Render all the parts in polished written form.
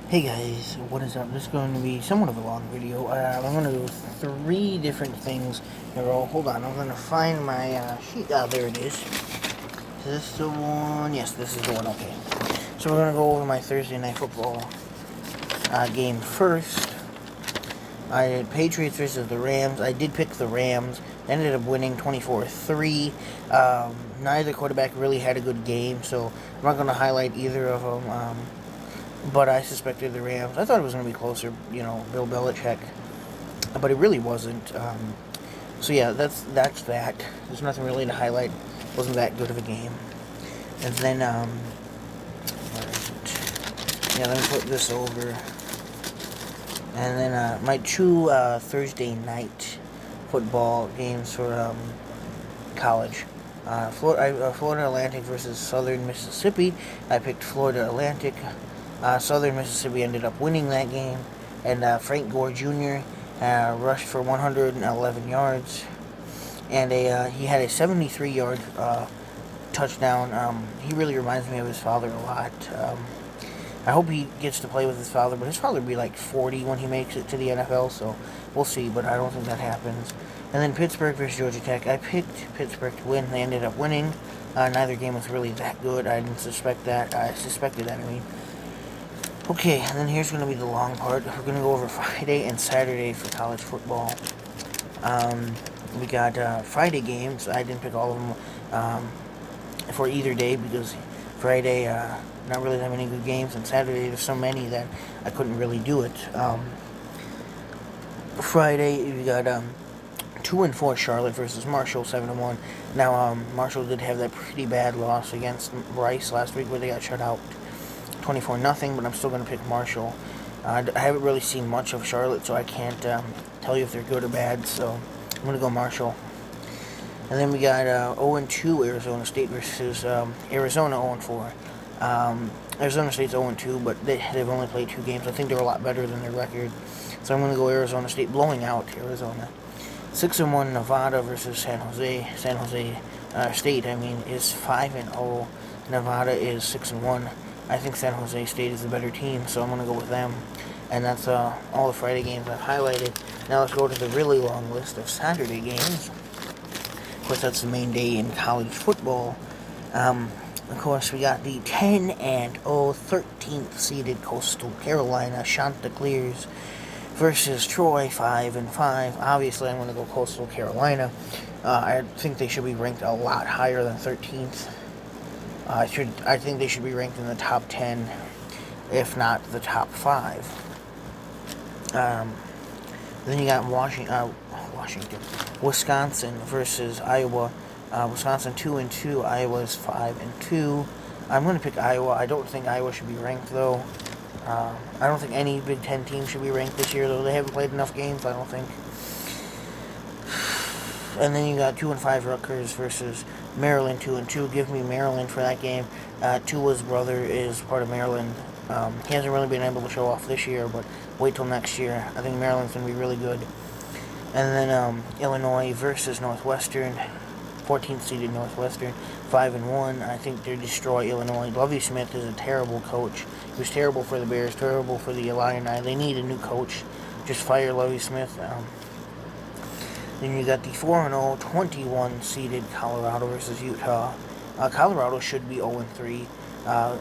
Hey guys, what is up? This is going to be somewhat of a long video. I'm going to do three different things in a row. Hold on, I'm going to find my sheet. There it is. Is this the one? Yes, this is the one. Okay. So we're going to go over my Thursday Night Football game first. I had Patriots versus the Rams. I did pick the Rams. Ended up winning 24-3. Neither quarterback really had a good game, so I'm not going to highlight either of them. But I suspected the Rams. I thought it was going to be closer, Bill Belichick, but it really wasn't. So yeah, that's that. There's nothing really to highlight. It wasn't that good of a game. And then, where is it? Yeah, let me put this over. And then my two Thursday night football games for college. Florida Atlantic versus Southern Mississippi. I picked Florida Atlantic. Southern Mississippi ended up winning that game, and Frank Gore Jr. Rushed for 111 yards, and he had a 73-yard touchdown. He really reminds me of his father a lot. I hope he gets to play with his father, but his father will be like 40 when he makes it to the NFL, so we'll see, but I don't think that happens. And then Pittsburgh versus Georgia Tech. I picked Pittsburgh to win. They ended up winning. Neither game was really that good. I didn't suspect that. I suspected that, I mean. Okay, and then here's going to be the long part. We're going to go over Friday and Saturday for college football. We got Friday games. I didn't pick all of them for either day because Friday, not really that many good games, and Saturday there's so many that I couldn't really do it. Friday, we got 2-4 Charlotte versus Marshall, 7-1. Now, Marshall did have that pretty bad loss against Rice last week where they got shut out 24-0, but I'm still going to pick Marshall. I haven't really seen much of Charlotte, so I can't tell you if they're good or bad, so I'm going to go Marshall. And then we got 0-2 Arizona State versus Arizona 0-4. Arizona State's 0-2, but they've only played 2 games. I think they're a lot better than their record, so I'm going to go Arizona State, blowing out Arizona. 6-1 Nevada versus San Jose. San Jose State, is 5-0. Nevada is 6-1. I think San Jose State is the better team, so I'm going to go with them. And that's all the Friday games I've highlighted. Now let's go to the really long list of Saturday games. Of course, that's the main day in college football. Of course, we got the 10-0, 13th seeded Coastal Carolina Chanticleers versus Troy, 5-5. Obviously, I'm going to go Coastal Carolina. I think they should be ranked a lot higher than 13th. I think they should be ranked in the top 10, if not the top 5. Then you got Wisconsin versus Iowa. Wisconsin 2-2, Iowa is 5-2. I'm going to pick Iowa. I don't think Iowa should be ranked though. I don't think any Big Ten team should be ranked this year though. They haven't played enough games, I don't think. And then you got 2-5 Rutgers versus Maryland, 2-2. Give me Maryland for that game. Tua's brother is part of Maryland. He hasn't really been able to show off this year, but wait till next year. I think Maryland's going to be really good. And then Illinois versus Northwestern, 14th seeded Northwestern, 5-1. I think they destroy Illinois. Lovie Smith is a terrible coach. He was terrible for the Bears, terrible for the Illini. They need a new coach. Just fire Lovie Smith. Then you got the 4-0, 21 seeded Colorado versus Utah. Colorado should be 0-3. I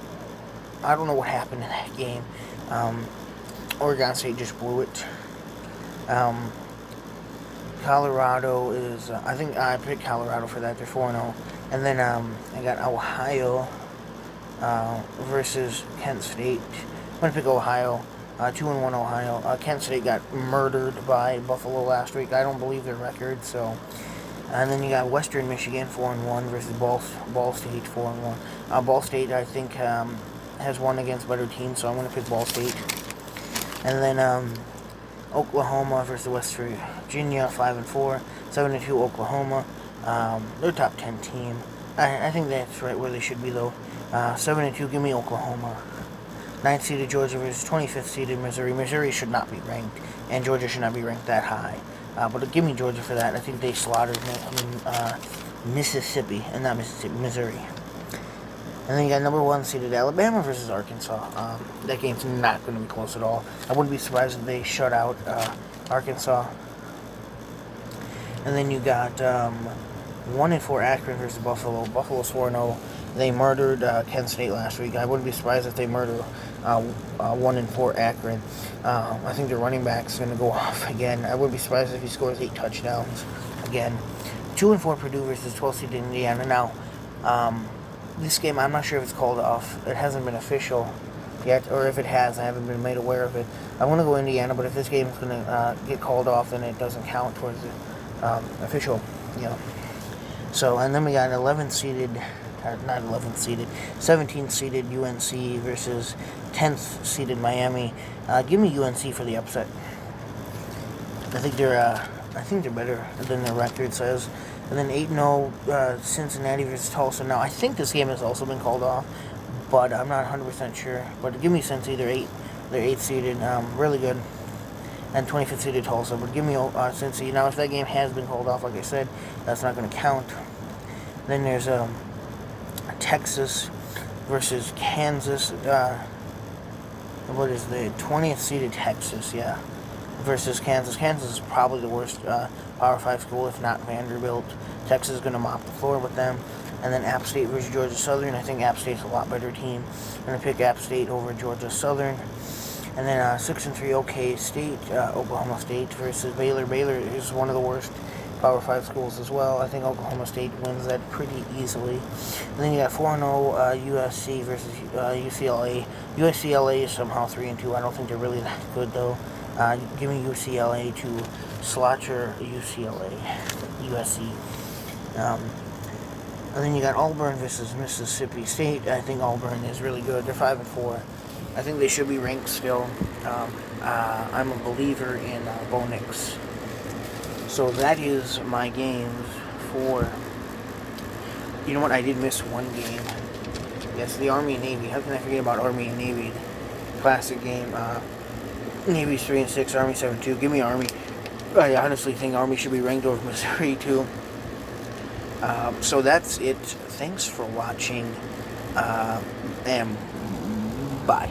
don't know what happened in that game. Oregon State just blew it. Colorado is, I think I picked Colorado for that. They're 4-0. And then I got Ohio versus Kent State. I'm going to pick Ohio. 2-1 Ohio. Kent State got murdered by Buffalo last week. I don't believe their record, so. And then you got Western Michigan 4-1 versus Ball State 4-1. Ball State, I think, has won against better teams, so I'm going to pick Ball State. And then Oklahoma versus West Virginia 5-4, 7-2 Oklahoma. They're top 10 team. I think that's right where they should be though. 7-2. Give me Oklahoma. 9th seeded Georgia versus 25th seeded Missouri. Missouri should not be ranked, and Georgia should not be ranked that high. But give me Georgia for that. I think they slaughtered Mississippi, and not Mississippi, Missouri. And then you got number 1 seeded Alabama versus Arkansas. That game's not going to be close at all. I wouldn't be surprised if they shut out Arkansas. And then you got 1-4 Akron versus Buffalo. Buffalo's 4-0. They murdered Kent State last week. I wouldn't be surprised if they murder 1-4 Akron. I think their running back's going to go off again. I wouldn't be surprised if he scores 8 touchdowns again. 2-4 Purdue versus 12 seed Indiana. Now, this game, I'm not sure if it's called off. It hasn't been official yet, or if it has, I haven't been made aware of it. I want to go Indiana, but if this game is going to get called off, then it doesn't count towards the official, So, and then we got 17th seeded UNC versus 10th seeded Miami. Give me UNC for the upset. I think they're better than their record says. And then 8-0 Cincinnati versus Tulsa. Now, I think this game has also been called off, but I'm not 100% sure. But give me Cincy. They're 8th seeded, really good. And 25th seeded Tulsa. But give me Cincy. Now, if that game has been called off, like I said, that's not going to count. Then there's Texas versus Kansas. What is the 20th seeded Texas? Yeah. Versus Kansas. Kansas is probably the worst Power 5 school, if not Vanderbilt. Texas is going to mop the floor with them. And then App State versus Georgia Southern. I think App State's a lot better team. I'm going to pick App State over Georgia Southern. And then 6-3 OK State, Oklahoma State versus Baylor. Baylor is one of the worst Power 5 schools as well. I think Oklahoma State wins that pretty easily. And then you got 4-0 USC versus UCLA. UCLA is somehow 3-2. I don't think they're really that good, though. Give me UCLA to slaughter USC. And then you got Auburn versus Mississippi State. I think Auburn is really good. They're 5-4. I think they should be ranked still. I'm a believer in Bo Nix. So that is my games for... You know what? I did miss one game. Yes, the Army and Navy. How can I forget about Army and Navy? Classic game. Navy's 3-6, Army 7-2. Give me Army. I honestly think Army should be ranked over Missouri too. So that's it. Thanks for watching. And bye.